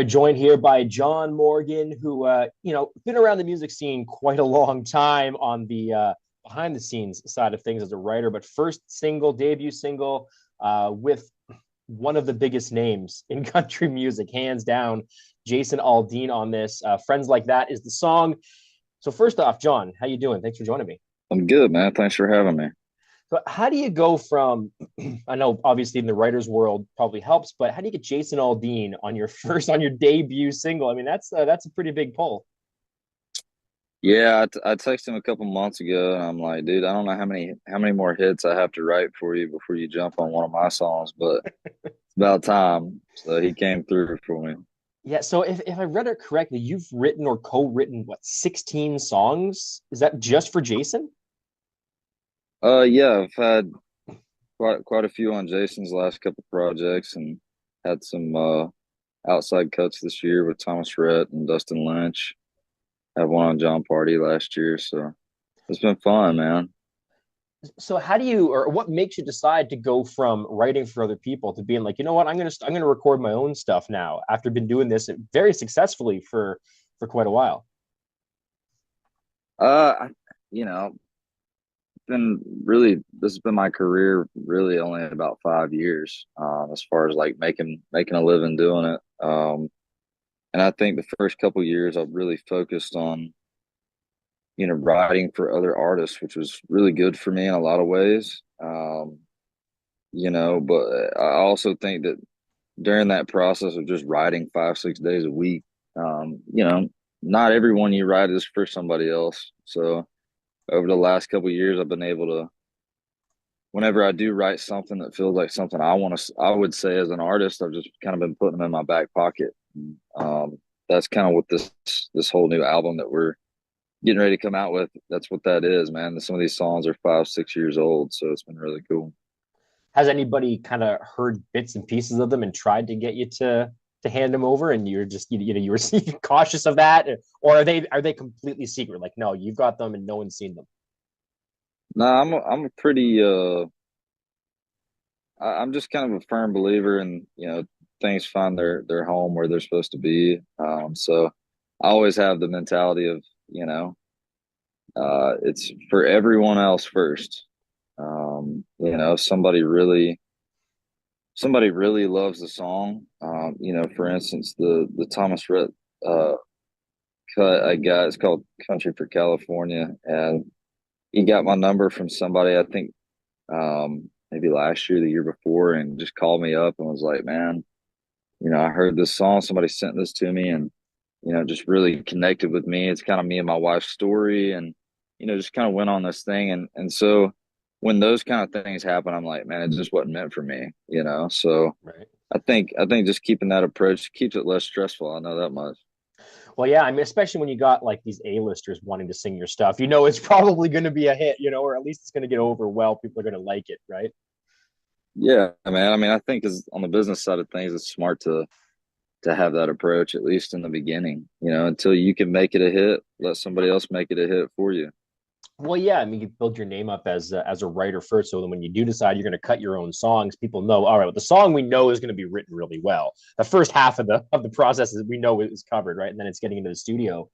Joined here by John Morgan, who been around the music scene quite a long time on the behind the scenes side of things as a writer. But first single, debut single, with one of the biggest names in country music, hands down, Jason Aldean on this. Friends Like That is the song. So first off, John, how you doing? Thanks for joining me. I'm good, man. Thanks for having me. So how do you go from, I know obviously in the writer's world probably helps, but how do you get Jason Aldean on your on your debut single? I mean, that's a pretty big pull. Yeah, I texted him a couple months ago, and I'm like, dude, I don't know how many more hits I have to write for you before you jump on one of my songs, but it's about time. So he came through for me. Yeah, so if I read it correctly, you've written or co-written what, 16 songs? Is that just for Jason? Yeah, I've had quite a few on Jason's last couple projects, and had some outside cuts this year with Thomas Rhett and Dustin Lynch. Had one on John Party last year, so it's been fun, man. So how do you, or what makes you decide to go from writing for other people to being like, you know what, I'm gonna record my own stuff now after been doing this very successfully for quite a while. I, you know, been really this has been my career really only about 5 years, as far as like making a living doing it. And I think the first couple years I've really focused on writing for other artists, which was really good for me in a lot of ways. But I also think that during that process of just writing 5 6 days a week, not everyone you write is for somebody else. So over the last couple of years I've been able to, whenever I do write something that feels like something I would say as an artist, I've just kind of been putting them in my back pocket. Um, that's kind of what this whole new album that we're getting ready to come out with. That's what that is, man. Some of these songs are 5 6 years old, so it's been really cool. Has anybody kind of heard bits and pieces of them and tried to get you to hand them over, and you're just you were cautious of that, or are they completely secret? Like, no, you've got them and no one's seen them. No, I'm a pretty I'm just kind of a firm believer in things find their home where they're supposed to be. So I always have the mentality of it's for everyone else first. Somebody really loves the song. For instance, the Thomas Rhett uh, cut I got, it's called "Country for California," and he got my number from somebody, I think, maybe last year, the year before, and just called me up and was like, "Man, I heard this song. Somebody sent this to me, and just really connected with me. It's kind of me and my wife's story, and just kind of went on this thing, and so." When those kind of things happen, I'm like, man, it just wasn't meant for me. So Right. I think just keeping that approach keeps it less stressful. I know that much. Well, yeah, I mean, especially when you got like these A-listers wanting to sing your stuff, it's probably going to be a hit, or at least it's going to get over well. People are going to like it, right? Yeah, man. I mean, I think as on the business side of things, it's smart to have that approach at least in the beginning. Until you can make it a hit, let somebody else make it a hit for you. Well, yeah, I mean, you build your name up as a writer first, so then when you do decide you're going to cut your own songs, people know, all right, well, the song we know is going to be written really well. The first half of the process is we know is covered, right, and then it's getting into the studio.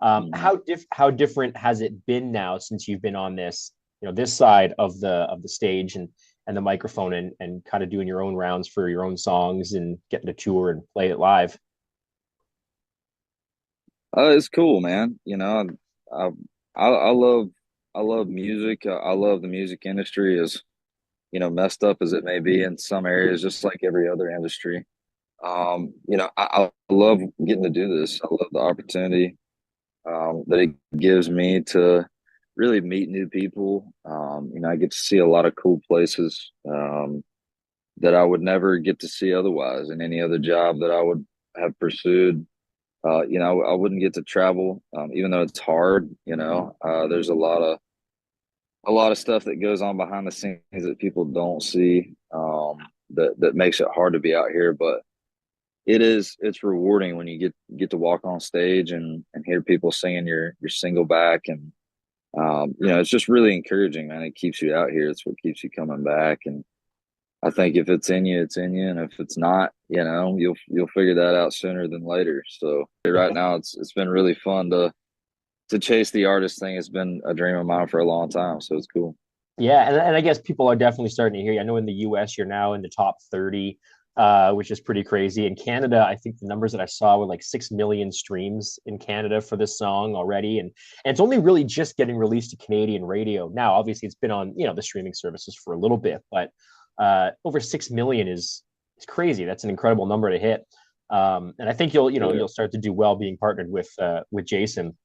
Mhm. How different has it been now since you've been on this, this side of the stage and the microphone and kind of doing your own rounds for your own songs and getting to tour and play it live? It's cool, man. I, I love music. I love the music industry, as messed up as it may be in some areas, just like every other industry. I love getting to do this. I love the opportunity that it gives me to really meet new people. I get to see a lot of cool places that I would never get to see otherwise in any other job that I would have pursued. I wouldn't get to travel, even though it's hard. There's a lot of stuff that goes on behind the scenes that people don't see. That makes it hard to be out here, but it's rewarding when you get to walk on stage and hear people singing your single back, and it's just really encouraging, man. It keeps you out here. It's what keeps you coming back, and I think if it's in you, it's in you, and if it's not, you'll figure that out sooner than later. So right now, it's been really fun to chase the artist thing. It's been a dream of mine for a long time, so it's cool. Yeah, and I guess people are definitely starting to hear you. I know in the US you're now in the top 30, which is pretty crazy. In Canada, I think the numbers that I saw were like 6 million streams in Canada for this song already. And it's only really just getting released to Canadian radio. Now, obviously it's been on, the streaming services for a little bit, but over 6 million is crazy. That's an incredible number to hit. And I think Yeah. you'll start to do well being partnered with Jason.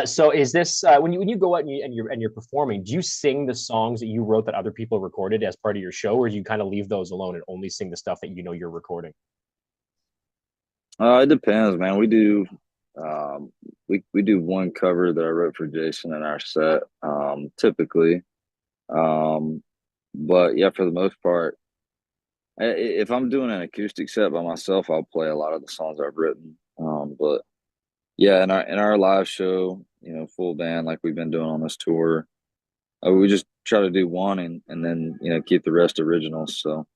So is this when you go out and you're performing, do you sing the songs that you wrote that other people recorded as part of your show, or do you kind of leave those alone and only sing the stuff that you know you're recording? It depends, man. Um, we do one cover that I wrote for Jason in our set, typically. Um, but yeah, for the most part, if I'm doing an acoustic set by myself, I'll play a lot of the songs I've written. But yeah, in our live show, full band like we've been doing on this tour, we just try to do one and then keep the rest originals. So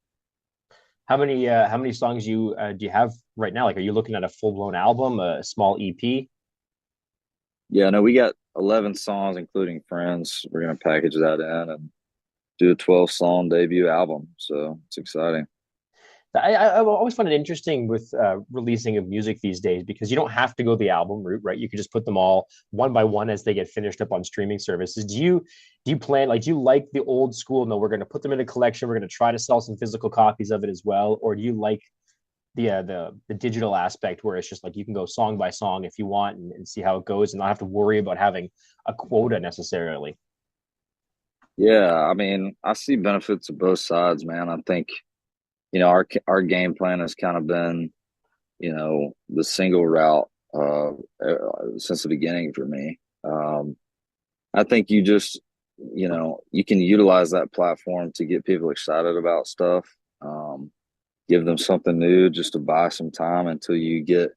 How many songs do you have right now? Like, are you looking at a full blown album, a small EP? yeah, no, we got 11 songs, including Friends. We're gonna package that in and do a 12-song debut album. So it's exciting. I always find it interesting with releasing of music these days because you don't have to go the album route, right? You can just put them all one by one as they get finished up on streaming services. Do you plan like do you like the old school? No, we're going to put them in a collection. We're going to try to sell some physical copies of it as well, or do you like the digital aspect where it's just like you can go song by song if you want and see how it goes and not have to worry about having a quota necessarily? Yeah, I mean, I see benefits of both sides, man. I think, our game plan has kind of been, the single route since the beginning for me. I think you can utilize that platform to get people excited about stuff. Give them something new just to buy some time until you get,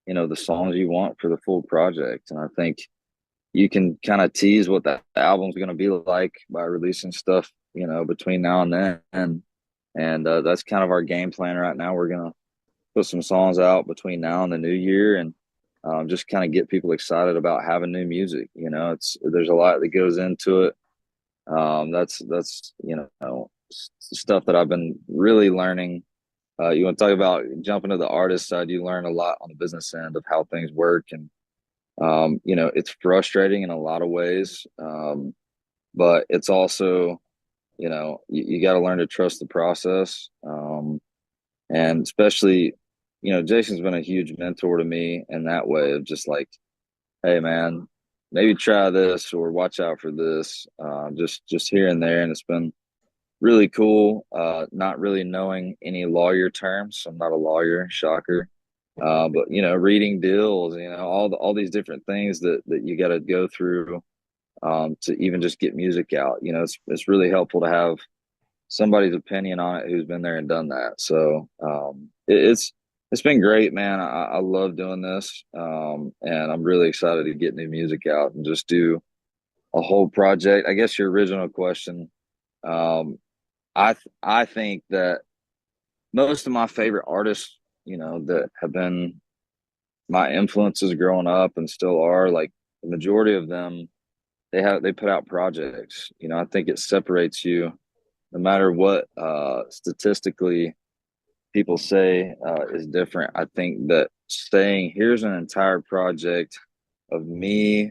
the songs you want for the full project. And I think you can kind of tease what that album's going to be like by releasing stuff, between now and then. And that's kind of our game plan right now. We're going to put some songs out between now and the new year and just kind of get people excited about having new music. There's a lot that goes into it. That's stuff that I've been really learning. You want to talk about jumping to the artist side, you learn a lot on the business end of how things work. And it's frustrating in a lot of ways. But it's also, you got to learn to trust the process. And especially, Jason's been a huge mentor to me in that way of just like, hey man, maybe try this or watch out for this, just here and there. And it's been really cool. Not really knowing any lawyer terms. So I'm not a lawyer, shocker. But reading deals, all these different things that you got to go through to even just get music out. It's really helpful to have somebody's opinion on it who's been there and done that. So it's been great, man. I love doing this, and I'm really excited to get new music out and just do a whole project. I guess your original question, um, I think that most of my favorite artists, that have been my influences growing up and still are, like the majority of them, they put out projects. I think it separates you no matter what statistically people say is different. I think that saying here's an entire project of me,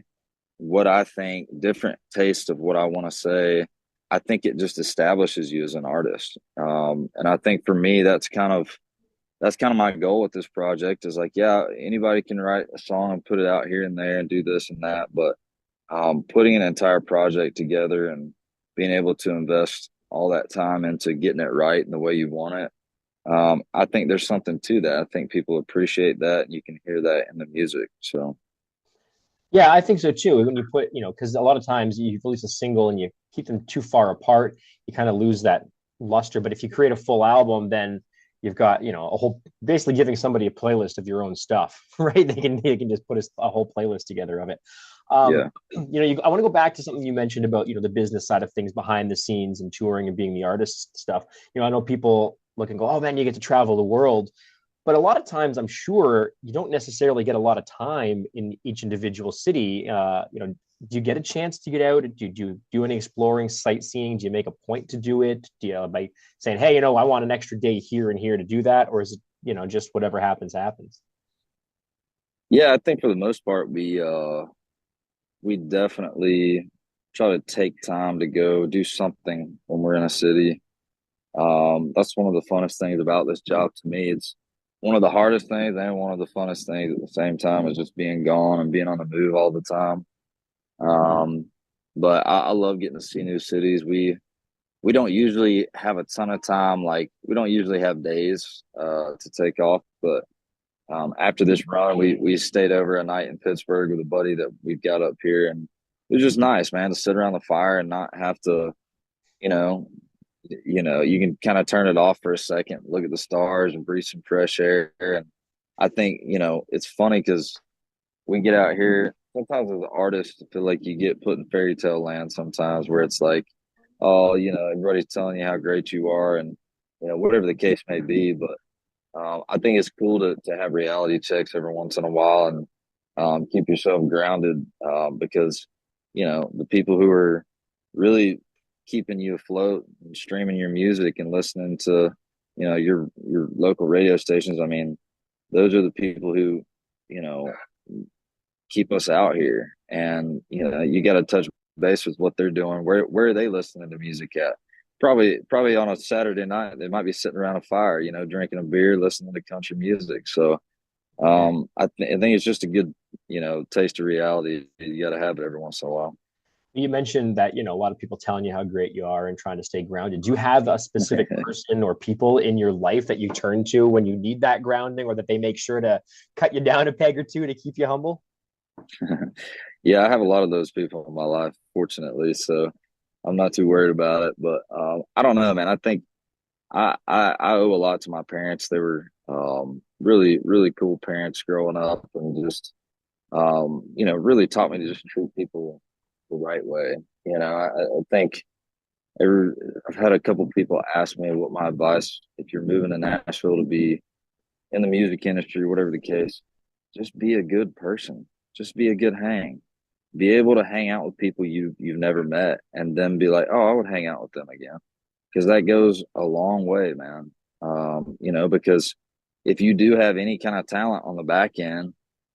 what I think, different taste of what I want to say, I think it just establishes you as an artist. And I think for me, that's kind of my goal with this project is like, yeah, anybody can write a song and put it out here and there and do this and that. But putting an entire project together and being able to invest all that time into getting it right and the way you want it, I think there's something to that. I think people appreciate that, and you can hear that in the music. So, Yeah, I think so too. When you put, because a lot of times you release a single and you keep them too far apart, you kind of lose that luster. But if you create a full album, then you've got, a whole basically giving somebody a playlist of your own stuff, right? They can just put a whole playlist together of it. Um, Yeah. I want to go back to something you mentioned about, the business side of things behind the scenes and touring and being the artist stuff. I know people look and go, oh man, you get to travel the world. But a lot of times, I'm sure you don't necessarily get a lot of time in each individual city. Do you get a chance to get out? Do you do any exploring, sightseeing? Do you make a point to do it? Do you by saying, hey, I want an extra day here and here to do that, or is it, just whatever happens happens? Yeah, I think for the most part we definitely try to take time to go do something when we're in a city. That's one of the funnest things about this job to me. It's one of the hardest things and one of the funnest things at the same time is just being gone and being on the move all the time. Um, but I love getting to see new cities. We don't usually have a ton of time, like we don't usually have days to take off, but after this run, we stayed over a night in Pittsburgh with a buddy that we've got up here, and it was just nice, man, to sit around the fire and not have to, you know, you can kind of turn it off for a second, look at the stars, and breathe some fresh air. And I think it's funny because we get out here sometimes as an artist, I feel like you get put in fairy tale land sometimes, where it's like, oh, everybody's telling you how great you are, and whatever the case may be, but. I think it's cool to have reality checks every once in a while and keep yourself grounded because the people who are really keeping you afloat and streaming your music and listening to your local radio stations. I mean, those are the people who you know keep us out here, and you got to touch base with what they're doing. Where are they listening to music at? Probably on a Saturday night, they might be sitting around a fire, drinking a beer, listening to country music. So I think it's just a good, taste of reality. You got to have it every once in a while. You mentioned that, a lot of people telling you how great you are and trying to stay grounded. Do you have a specific person or people in your life that you turn to when you need that grounding, or that they make sure to cut you down a peg or two to keep you humble? Yeah, I have a lot of those people in my life, fortunately. So I'm not too worried about it. But I don't know, man. I think I owe a lot to my parents. They were really, really cool parents growing up, and just really taught me to just treat people the right way. I think every, I've had a couple people ask me what my advice if you're moving to Nashville to be in the music industry, whatever the case, just be a good person. Just be a good hang. Be able to hang out with people you've never met, and then be like, oh, I would hang out with them again, because that goes a long way, man. Because if you do have any kind of talent on the back end,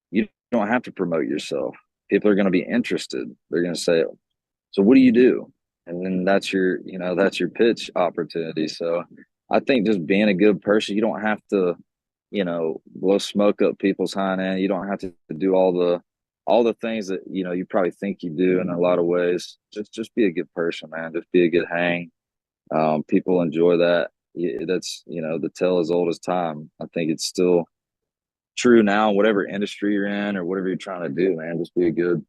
you don't have to promote yourself. People are going to be interested. They're going to say, so what do you do? And then that's your pitch opportunity. So I think just being a good person, you don't have to, blow smoke up people's hind end. You don't have to do all the things that, you probably think you do in a lot of ways. Just be a good person, man. Just be a good hang. People enjoy that. That's, the tale as old as time. I think it's still true now, whatever industry you're in or whatever you're trying to do, man. Just be a good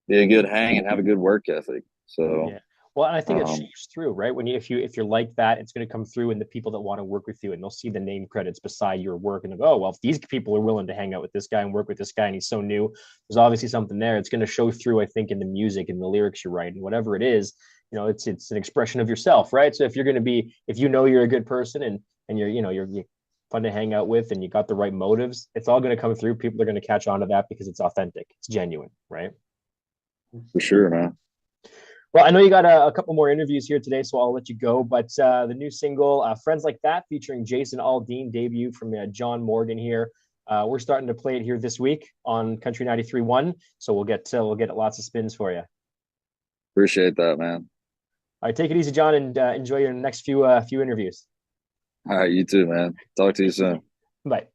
hang and have a good work ethic. So, Yeah. Well, and I think it um, shows through, right? When if you're like that, it's going to come through in the people that want to work with you, and they'll see the name credits beside your work, and they'll go, oh, well, if these people are willing to hang out with this guy and work with this guy, and he's so new, there's obviously something there. It's going to show through, I think, in the music and the lyrics you write, and whatever it is, it's an expression of yourself, right? So if you're a good person, and you're fun to hang out with, and you got the right motives, it's all going to come through. People are going to catch on to that because it's authentic, it's genuine, right? for sure, man. Well, I know you got a couple more interviews here today, so I'll let you go. But the new single, Friends Like That, featuring Jason Aldean, debut from John Morgan here. We're starting to play it here this week on Country 93.1. So we'll get lots of spins for you. Appreciate that, man. All right, take it easy, John, and enjoy your next few interviews. All right, you too, man. Talk to you soon. Bye.